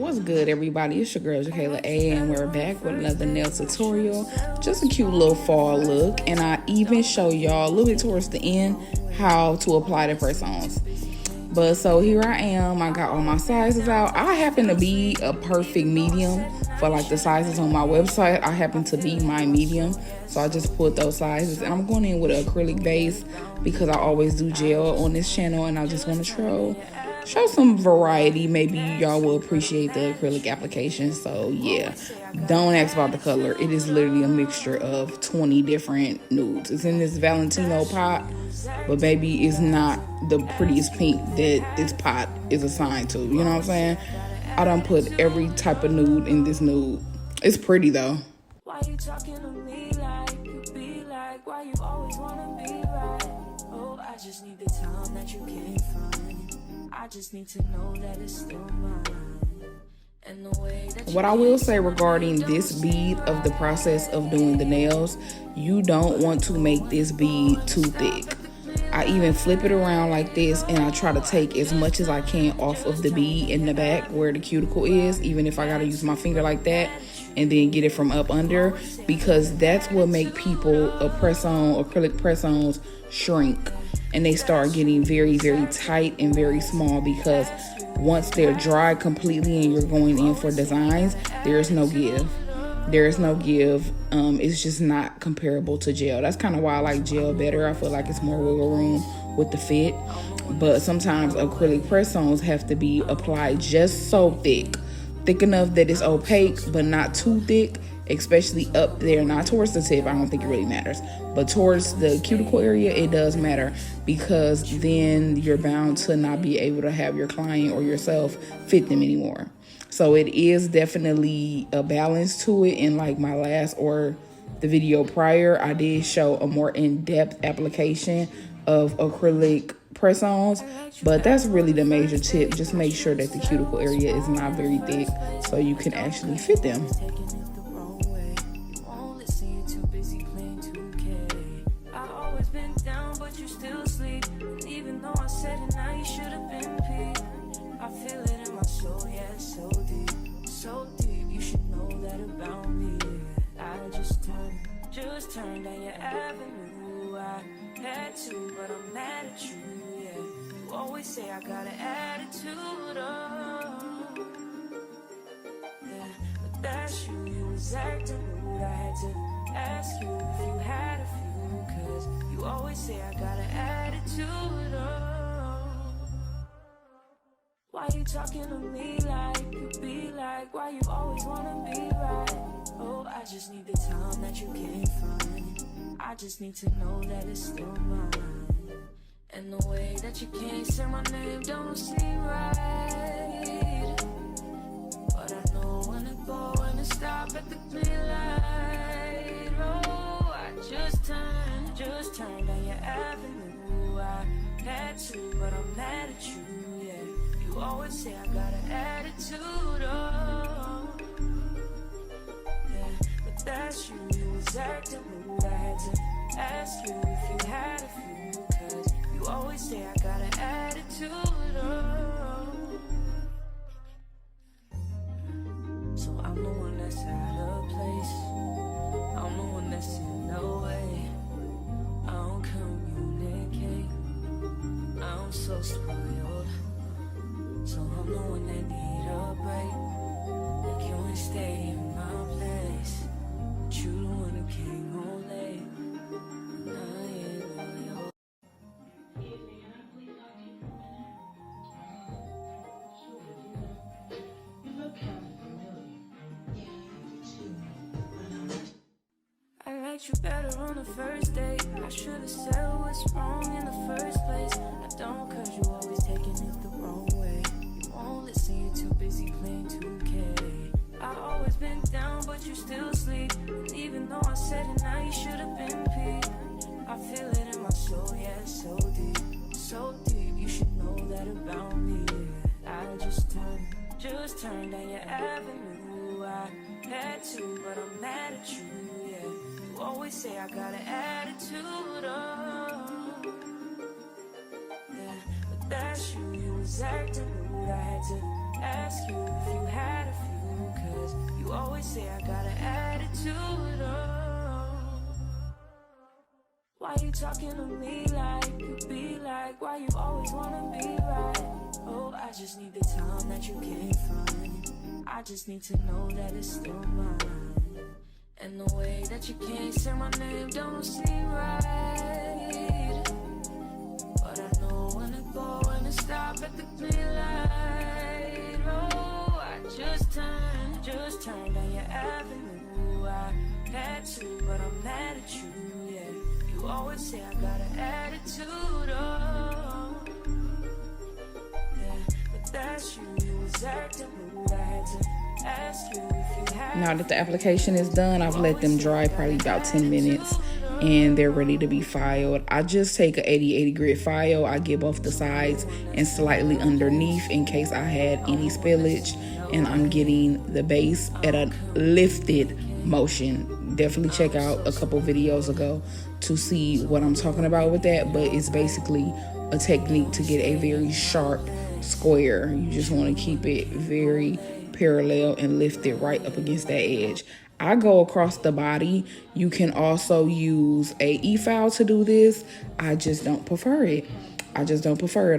What's good, everybody? It's your girl Cuticle and we're back with another nail tutorial. Just a cute little fall look, and I even show y'all a little bit towards the end how to apply the press-ons. But so here I am, I got all my sizes out. I happen to be a perfect medium for like the sizes on my website. I happen to be my medium, so I just put those sizes, and I'm going in with an acrylic base because I always do gel on this channel, and I just want to show some variety. Maybe y'all will appreciate the acrylic application. So yeah, don't ask about the color. It is literally a mixture of 20 different nudes. It's in this Valentino pot, but baby, it's not the prettiest pink that this pot is assigned to. You know what I'm saying? I done put every type of nude in this nude. It's pretty though. Why you talking to me like you be like? Why you always wanna be right? Oh, I just need the time that you can't find. I just need to know that it's still mine. And the way that what I will say regarding this bead of the process of doing the nails, you don't want to make this bead too thick. I even flip it around like this, and I try to take as much as I can off of the bead in the back where the cuticle is, even if I gotta use my finger like that, and then get it from up under, because that's what make people acrylic press-ons shrink, and they start getting very, very tight and very small, because once they're dry completely and you're going in for designs, there's no give. There's no give. It's just not comparable to gel. That's kind of why I like gel better. I feel like it's more wiggle room with the fit. But sometimes acrylic press-ons have to be applied just so thick enough that it's opaque, but not too thick, especially up there, not towards the tip. I don't think it really matters, but towards the cuticle area, it does matter, because then you're bound to not be able to have your client or yourself fit them anymore. So it is definitely a balance to it. And like my last or the video prior, I did show a more in-depth application of acrylic press-ons, but that's really the major tip. Just make sure that the cuticle area is not very thick so you can actually fit them. Just turned down your avenue. I had to, but I'm mad at you, yeah. You always say I got an attitude, oh. Yeah, but that's you, you was acting rude. I had to ask you if you had a few, cause you always say I got an attitude, oh. Why you talking to me like you be like? Why you always wanna be right? Oh, I just need the time that you can't find. I just need to know that it's still mine. And the way that you can't say my name don't seem right. But I know when to go and to stop at the green light. Oh, I just turned down your avenue. I had to, but I'm mad at you, yeah. You always say I got an attitude, oh. That's you, you was acting rude. I had to ask you if you had a few, cause you always say I got an attitude, oh. So I'm the one that's out of place, I'm the one that's in the way. I don't communicate, I'm so spoiled. So I'm the one that need a break. Like you ain't stay in my place. You the one who came home late, and I ain't loyal. I liked you better on the first date. I should've said what's wrong in the first place. I don't, cause you always taking it the wrong way. You won't listen, you're too busy playing 2K. I always been down, but you still sleep. And even though I said it, now you should've been peed. I feel it in my soul, yeah, so deep. So deep, you should know that about me, yeah. I just turned down your avenue. I had to, but I'm mad at you, yeah. You always say I got an attitude, oh. Yeah, but that's you, you was acting rude. I had to ask you if you had a few, cause you always say I got an attitude. Oh, why you talking to me like you be like? Why you always wanna be right? Oh, I just need the time that you can't find. I just need to know that it's still mine. And the way that you can't say my name don't seem right. But I know when to go and to stop at the green light. Oh, I just turned down your avenue. I had to, but I'm mad at you, yeah. You always say I got an attitude, oh. Yeah, but that's you was acting rude. I had to ask you if you had. Now that the application is done, I've let them dry probably about 10 minutes and they're ready to be filed. I just take a 80/80 grit file. I get both the sides and slightly underneath in case I had any spillage, and I'm getting the base at a lifted motion. Definitely check out a couple videos ago to see what I'm talking about with that, but it's basically a technique to get a very sharp square. You just want to keep it very parallel and lift it right up against that edge. I go across the body. You can also use a e-file to do this. I just don't prefer it. I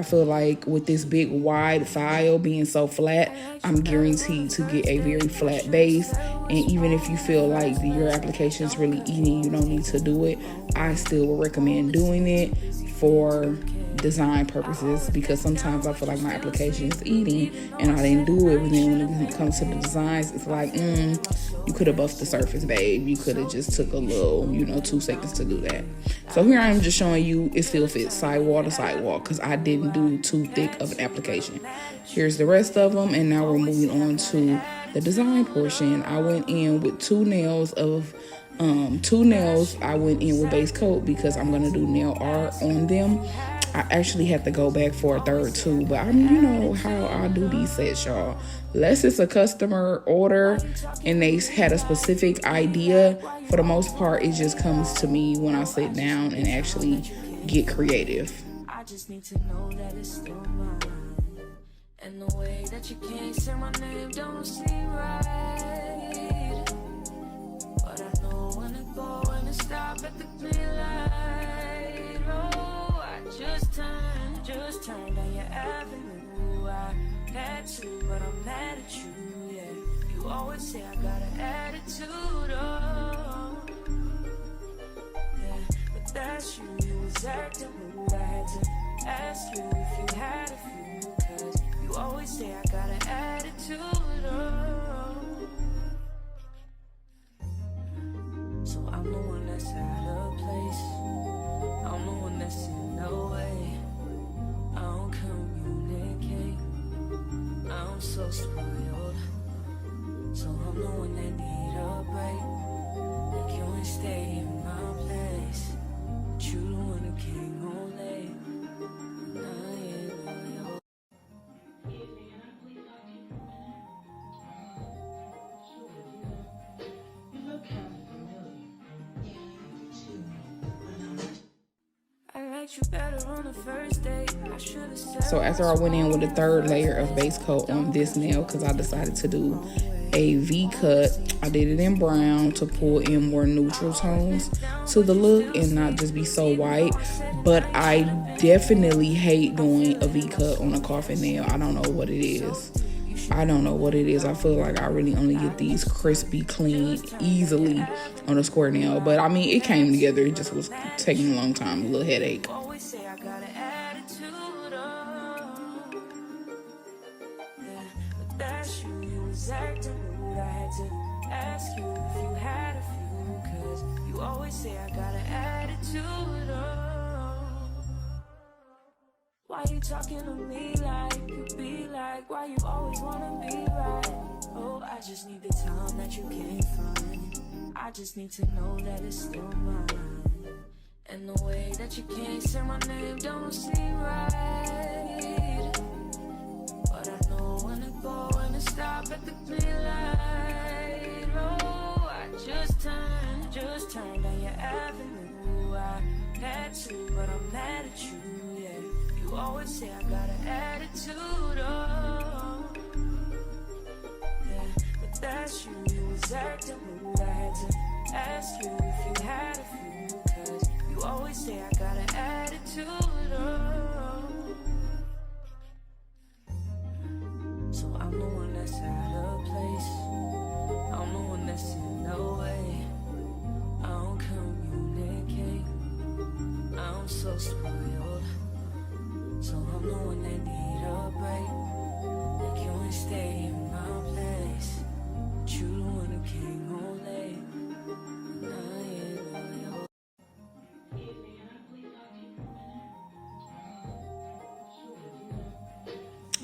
feel like with this big wide file being so flat, I'm guaranteed to get a very flat base. And even if you feel like your application is really eating, you don't need to do it, I still would recommend doing it for design purposes, because sometimes I feel like my application is eating and I didn't do it. But then when it comes to the designs, it's like, you could have buffed the surface, babe. You could have just took a little, 2 seconds to do that. So here I am just showing you it still fits sidewall to sidewall because I didn't do too thick of an application. Here's the rest of them, and now we're moving on to the design portion. I went in with two nails. I went in with base coat because I'm gonna do nail art on them. I actually had to go back for a third too, but you know how I do these sets, y'all. Unless it's a customer order and they had a specific idea, for the most part, it just comes to me when I sit down and actually get creative. I just need to know that it's still mine. And the way that you can't say my name don't seem right. But I know when to go and to stop at the green light. Oh, I just turned down your avenue. I had to, but I'm mad at you, yeah. You always say I got an attitude, oh. Yeah, but that's you was acting rude. I had to ask you if you had a few, cause you always say I got an attitude, oh. So I'm the one that's out of place. I'm the one that's in the way. I don't communicate. I'm so spoiled. So I'm the one that need a break. Like you ain't stay in my place. But you the one who came home late. And I ain't all yours. You better on the first date. I should have said. So after I went in with a third layer of base coat on this nail, because I decided to do a V cut, I did it in brown to pull in more neutral tones to the look and not just be so white. But I definitely hate doing a V cut on a coffin nail. I don't know what it is. I feel like I really only get these crispy, clean, easily on a square nail. But I mean, it came together. It just was taking a long time, a little headache. Always say I got an attitude, oh. Yeah, but that's you was acting rude. I had to ask you if you had a few, cause you always say I got an attitude, oh. Why you talking to me like you be like? Why you always wanna be right? Oh, I just need the time that you can't find. I just need to know that it's still mine. And the way that you can't say my name don't seem right. But I know when to go and to stop at the green light. Oh, I just turned down your avenue. I had to, but I'm mad at you, yeah. You always say I got an attitude, oh. That's you, you was acting rude. I had to ask you if you had a few, cause you always say I got an attitude. So I'm the one that's out of place. I'm the one that's in the way. I don't communicate. I'm so spoiled. So I'm the one that need a break. Like you ain't stay in my place. But you the one who came home late. And I ain't loyal.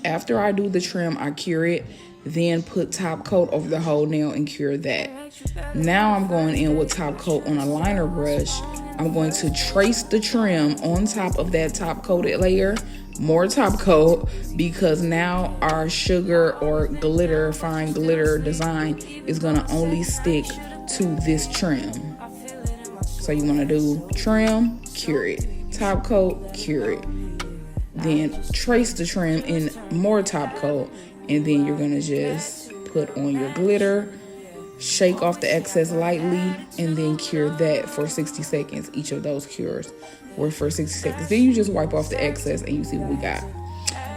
After I do the trim, I cure it, then put top coat over the whole nail and cure that. Now I'm going in with top coat on a liner brush. I'm going to trace the trim on top of that top coated layer, more top coat, because now our sugar or glitter, fine glitter design is gonna only stick to this trim. So you wanna do trim, cure it, top coat, cure it. Then trace the trim in more top coat, and then you're gonna just put on your glitter, shake off the excess lightly, and then cure that for 60 seconds. Each of those cures were for 60 seconds. Then you just wipe off the excess and you see what we got.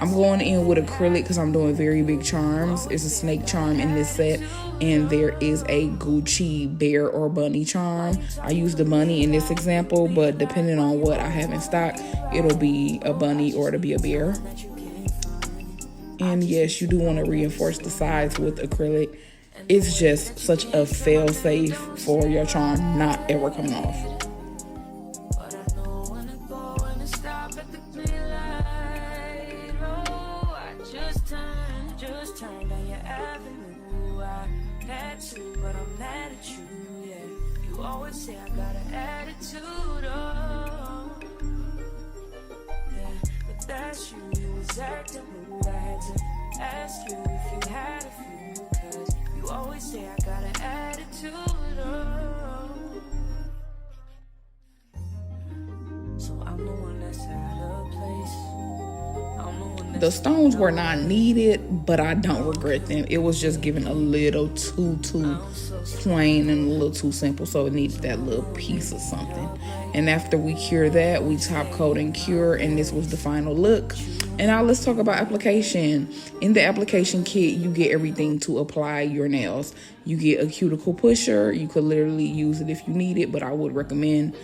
I'm going in with acrylic because I'm doing very big charms. It's a snake charm in this set, and there is a Gucci bear or bunny charm. I use the bunny in this example, but depending on what I have in stock, it'll be a bunny or it'll be a bear. And yes, you do want to reinforce the sides with acrylic. It's just such a fail-safe for your charm not ever coming off. But I'm mad at you, yeah. You always say I got an attitude, oh. Yeah, but that's you, you was acting rude. I had to ask you if you had a few, cause you always say I got an attitude, oh. So I'm the one that's out of place. The stones were not needed, but I don't regret them. It was just given a little too plain and a little too simple, so it needed that little piece of something. And after we cure that, we top coat and cure, and this was the final look. And now let's talk about application. In the application kit, you get everything to apply your nails. You get a cuticle pusher. You could literally use it if you need it, but I would recommend.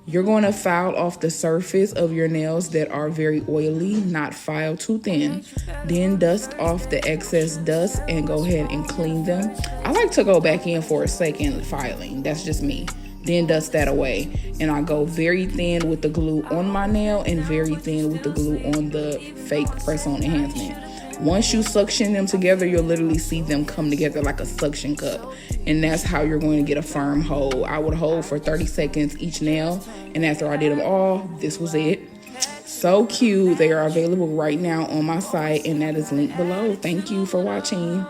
You're going to file off the surface of your nails that are very oily, not file too thin. Then dust off the excess dust and go ahead and clean them. I like to go back in for a second filing. That's just me. Then dust that away. And I go very thin with the glue on my nail and very thin with the glue on the fake press-on enhancement. Once you suction them together, you'll literally see them come together like a suction cup. And that's how you're going to get a firm hold. I would hold for 30 seconds each nail. And after I did them all, this was it. So cute. They are available right now on my site, and that is linked below. Thank you for watching.